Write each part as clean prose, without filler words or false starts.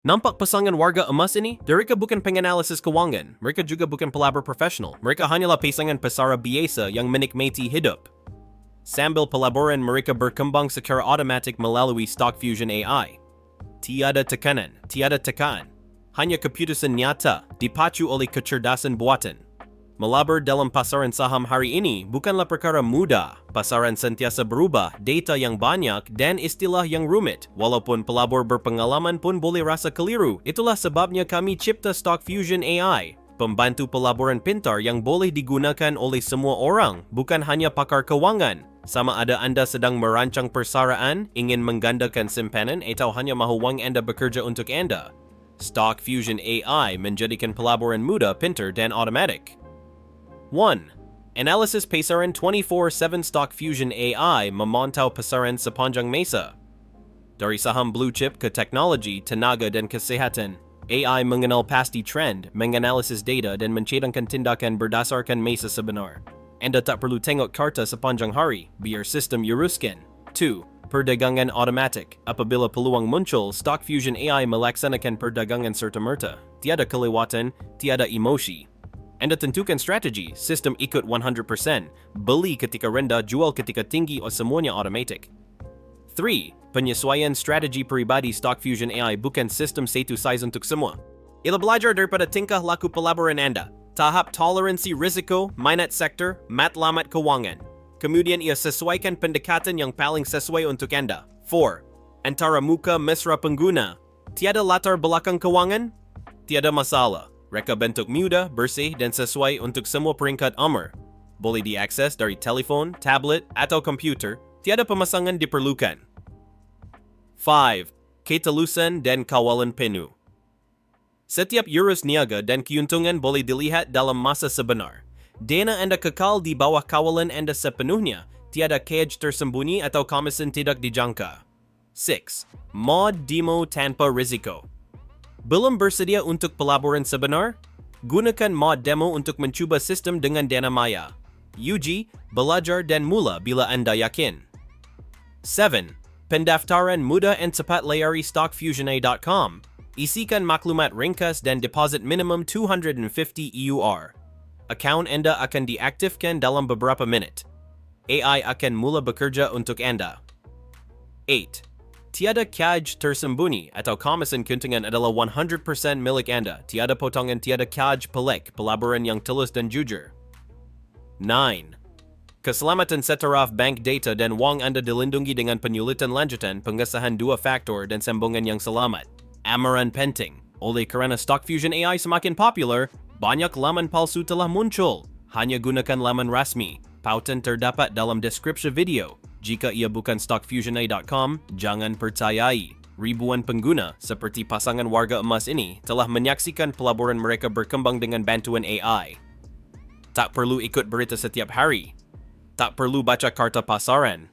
Nampak pasangan warga emas ini? Mereka bukan penganalisis keuangan, mereka juga bukan pelabur profesional. Mereka hanyalah pasangan pesara biasa yang menikmati hidup. Sambil pelaburan mereka berkembang secara otomatik melalui StockFusionAI. Tiada tekanan, tiada tekan. Hanya keputusan nyata, dipacu oleh kecerdasan buatan. Melabur dalam pasaran saham hari ini bukanlah perkara mudah. Pasaran sentiasa berubah, data yang banyak dan istilah yang rumit. Walaupun pelabur berpengalaman pun boleh rasa keliru. Itulah sebabnya kami cipta StockFusionAI, pembantu pelaburan pintar yang boleh digunakan oleh semua orang, bukan hanya pakar keuangan. Sama ada anda sedang merancang persaraan, ingin menggandakan simpanan atau hanya mahu wang anda bekerja untuk anda. StockFusionAI menjadikan pelaburan mudah, pintar dan otomatik. 1. Analisis pasaran 24/7. StockFusionAI memantau pasaran sepanjang masa. Dari saham blue chip ke teknologi, tenaga dan kesehatan, AI mengenal pasti trend, menganalisis data dan mencadangkan tindakan berdasarkan masa sebenar. Anda tak perlu tengok karta sepanjang hari, biar sistem uruskan. 2. Perdagangan otomatik. Apabila peluang muncul, StockFusionAI melaksanakan perdagangan serta-merta. Tiada kelewatan, tiada emosi. Anda tentukan strategi, sistem ikut 100%, beli ketika rendah, jual ketika tinggi, semuanya otomatik. 3. Penyesuaian strategi peribadi. StockFusionAI bukan sistem satu size untuk semua. Ia belajar daripada tingkah laku pelaburan anda, tahap toleransi risiko, minat sektor, matlamat keuangan. Kemudian ia sesuaikan pendekatan yang paling sesuai untuk anda. 4. Antara muka mesra pengguna. Tiada latar belakang keuangan? Tiada masalah. Reka bentuk mudah, bersih dan sesuai untuk semua peringkat umur. Boleh diakses dari telefon, tablet atau komputer. Tiada pemasangan diperlukan. 5. Ketelusan dan kawalan penuh. Setiap urus niaga dan keuntungan boleh dilihat dalam masa sebenar. Dana anda kekal di bawah kawalan anda sepenuhnya. Tiada cage tersembunyi atau komisen tidak dijangka. 6. Mod demo tanpa risiko. Belum bersedia untuk pelaburan sebenar? Gunakan mod demo untuk mencuba sistem dengan dana maya. Uji, belajar dan mula bila anda yakin. 7. Pendaftaran mudah dan cepat. Layari StockFusionAI.com. Isikan maklumat ringkas dan deposit minimum 250 EUR. Akaun anda akan diaktifkan dalam beberapa menit. AI akan mula bekerja untuk anda. 8. Tiada cage tersembunyi atau komisen keuntungan adalah 100% milik anda. Tiada potongan, tiada cage pelik, pelaburan yang tulus dan jujur. 9. Keselamatan setaraf bank data dan wang anda dilindungi dengan penyulitan lanjutan, pengesahan 2 faktor dan sambungan yang selamat. Amaran penting. Oleh kerana StockFusionAI semakin popular, banyak laman palsu telah muncul. Hanya gunakan laman rasmi. Pautan terdapat dalam deskripsi video. Jika ia bukan StockFusionAI.com, jangan percayai. Ribuan pengguna, seperti pasangan warga emas ini, telah menyaksikan pelaburan mereka berkembang dengan bantuan AI. Tak perlu ikut berita setiap hari. Tak perlu baca karta pasaran.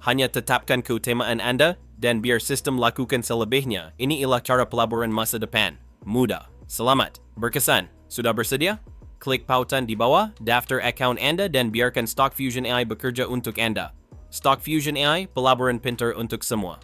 Hanya tetapkan keutamaan anda dan biar sistem lakukan selebihnya. Ini ialah cara pelaburan masa depan. Mudah, selamat, berkesan. Sudah bersedia? Klik pautan di bawah, daftar akaun anda dan biarkan StockFusionAI bekerja untuk anda. StockFusionAI, pelaburan pintar untuk semua.